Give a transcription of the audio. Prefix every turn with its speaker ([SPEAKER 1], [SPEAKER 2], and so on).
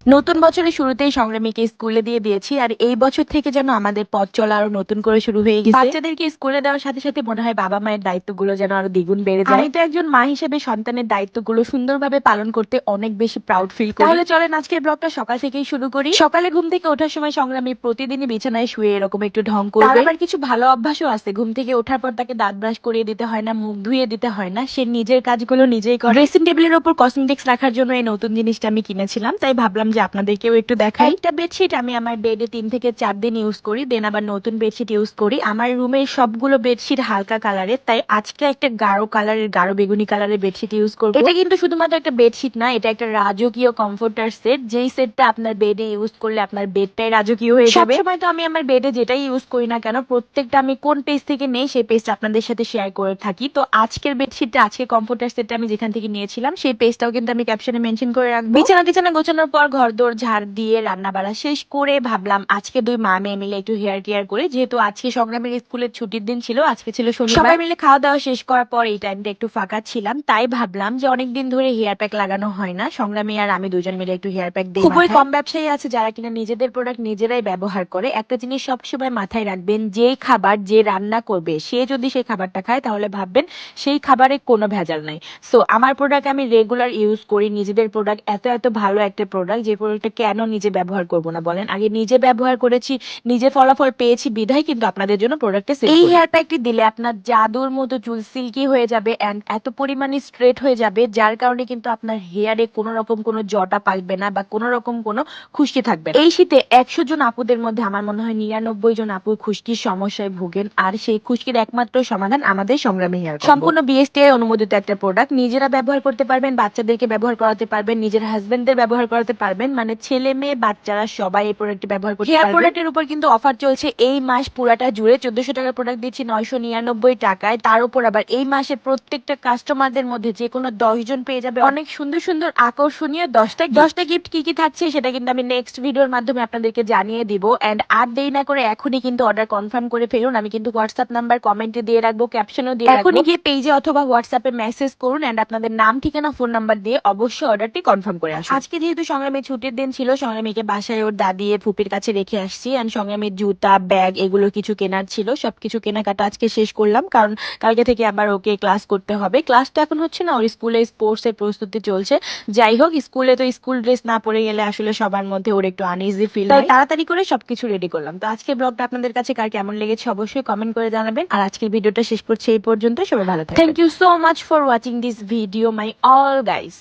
[SPEAKER 1] নতুন বছরের শুরুতেই সংগ্রামীকে স্কুলে দিয়ে দিয়েছি। আর এই বছর থেকে যেন আমাদের পথ চলা আরো নতুন করে শুরু হয়ে গেছে। বাচ্চাদেরকে স্কুলে দেওয়ার সাথে সাথে মনে হয় বাবা-মায়ের দায়িত্বগুলো যেন আরো দ্বিগুণ বেড়ে যায়। আমি তো একজন মা হিসেবে সন্তানের দায়িত্বগুলো সুন্দরভাবে পালন করতে অনেক বেশি প্রাউড ফিল করি। তাহলে চলেন আজকের ব্লগটা সকাল থেকেই শুরু করি। সকালে ঘুম থেকে ওঠার সময় সংগ্রামী প্রতিদিনই বিছানায় শুয়ে এরকম একটু ঢং করবে। তার আবার কিছু ভালো অভ্যাসও আছে। ঘুম থেকে ওঠার পর তাকে দাঁত ব্রাশ করিয়ে দিতে হয় না, মুখ ধুয়ে দিতে হয় না। সে নিজের কাজগুলো নিজেই করে। ড্রেসিং টেবিলের উপর কসমেটিক্স রাখার জন্য এই নতুন জিনিসটা আমি কিনেছিলাম, তাই ভাবলাম যে আপনাদেরকেও একটু দেখাই। একটা বেডশিট আমি আমার বেডে 3 থেকে 4 দিন ইউজ করি, দেন আবার নতুন বেডশিট ইউজ করি। আমার রুমের সবগুলো বেডশিট হালকা কালারের, তাই আজকে একটা গাঢ় কালারের, গাঢ় বেগুনি কালারের বেডশিট ইউজ করব। এটা কিন্তু শুধুমাত্র একটা বেডশিট না, এটা একটা রাজকীয় কমফোর্টার সেট, যেই সেটটা আপনার বেডে ইউজ করলে আপনার বেডটাই রাজকীয় হয়ে যাবে। সবসময় তো আমি আমার বেডে যেটাই ইউজ করি না কেন, প্রত্যেকটা আমি কোন পেজ থেকে নেই সেই পেজটা আপনাদের সাথে শেয়ার করে থাকি। তো আজকের বেডশিটটা, আজকে কমফোর্টার সেটটা আমি যেখান থেকে নিয়েছিলাম সেই পেজটাও কিন্তু আমি ক্যাপশনে মেনশন করে রাখবো। বিছানা টিছানা গোছানোর পর ঘরদোর ঝাড় দিয়ে রান্না বাড়া শেষ করে ভাবলাম আজকে দুই মা মেয়ে মিলে একটু হেয়ার কেয়ার করে, যেহেতু আজকে সংগ্রামের স্কুলের ছুটির দিন ছিল, আজকে ছিল শনিবার। সবাই মিলে খাওয়া দাওয়া শেষ করার পর এই টাইমটা একটু ফাঁকা ছিলাম, তাই ভাবলাম যে অনেকদিন ধরে হেয়ার প্যাক লাগানো হয় না, সংগ্রামী আর আমি দুজন মিলে একটু হেয়ার প্যাক দিই। খুবই কম ব্যবসায়ী আছে যারা কিনা নিজেদের প্রোডাক্ট নিজেরাই ব্যবহার করে। একটা জিনিস সবসময় মাথায় রাখবেন, যে খাবার যে রান্না করবে সে যদি সেই খাবারটা খায় তাহলে ভাববেন সেই খাবারে কোনো ভেজাল নাই। সো আমার প্রোডাক্ট আমি রেগুলার ইউজ করি। নিজেদের প্রোডাক্ট এত এত ভালো একটা প্রোডাক্ট, যে প্রোডাক্টটা কেন নিজে ব্যবহার করব না বলেন। আগে নিজে ব্যবহার করেছি, নিজে ফলাফল পেয়েছি বিধায় কিন্তু আপনাদের জন্য প্রোডাক্টটা সেল করি। এই হেয়ার প্যাকটি দিলে আপনার জাদুর মতো চুল সিল্কি হয়ে যাবে এন্ড এত পরিমাণে স্ট্রেট হয়ে যাবে, যার কারণে কিন্তু আপনার হেয়ারে কোনো রকম কোনো জটা পাকবে না বা কোনো রকম কোনো খুশকি থাকবে না। এই শীতে 100 জন আপুদের মধ্যে আমার মনে হয় 99 জন আপু খুশকির সমস্যায় ভোগেন, আর সেই খুশকির একমাত্র সমাধান আমাদের সংগ্রামী হেয়ার কম্বো। সম্পূর্ণ বিএসটিআই অনুমোদিত একটা প্রোডাক্ট, নিজেরা ব্যবহার করতে পারবেন, বাচ্চাদেরকে ব্যবহার করাতে পারবেন, নিজের হাজবেন্ডদের ব্যবহার করাতে পারবেন, মানে ছেলে মেয়ে বাচ্চারা সবাই এই প্রোডাক্টটি ব্যবহার করতে পারবেন। হেয়ার প্রোডাক্টের উপর কিন্তু অফার চলছে এই মাস পুরাটা জুড়ে। 1400 টাকার প্রোডাক্ট দিচ্ছি 999 টাকায়। তার উপর আবার এই মাসে প্রত্যেকটা কাস্টমারদের মধ্যে যে কোনো 10 জন পেয়ে যাবে অনেক সুন্দর সুন্দর আকর্ষণীয় 10টা গিফট। কি কি থাকছে সেটা কিন্তু আমি নেক্সট ভিডিওর মাধ্যমে আপনাদেরকে জানিয়ে দিব। এন্ড আর দেরি না করে এখনই কিন্তু অর্ডার কনফার্ম করে ফেলুন। আমি কিন্তু হোয়াটসঅ্যাপ নাম্বার কমেন্টে দিয়ে রাখবো, ক্যাপশনও দিয়ে রাখবো। এখনই গিয়ে পেজে অথবা হোয়াটসঅ্যাপে মেসেজ করুন এন্ড আপনাদের নাম, ঠিকানা, ফোন নাম্বার দিয়ে অবশ্যই অর্ডারটি কনফার্ম করে আসুন। আজকে যেহেতু সংগ্রামীর ছুটির দিন ছিল, সংগ্রামীকে বাসায় ওর দাদি ফুপির কাছে রেখে আসছি। এন্ড সংগ্রামীর জুতা, ব্যাগ এগুলো কিছু কেনার ছিল, সবকিছু কেনাকাটা আজকে শেষ করলাম, কারণ কালকে থেকে আবার ওকে ক্লাস করতে হবে। ক্লাস তো এখন হচ্ছে না, ওর স্কুলে স্পোর্টস এর প্রস্তুতি চলছে। যাই হোক, স্কুলে তো স্কুল ড্রেস না পরে গেলে আসলে সবার মধ্যে ওর একটু আনইজি ফিল হয়, তাই তাড়াতাড়ি করে সবকিছু রেডি করলাম। তো আজকের ব্লগটা আপনাদের কাছে কার কেমন লেগেছে অবশ্যই কমেন্ট করে জানাবেন। আর আজকের ভিডিওটা শেষ করছি এই পর্যন্ত। সবাই ভালো থাকবেন। Thank you so much for watching this video my all guys.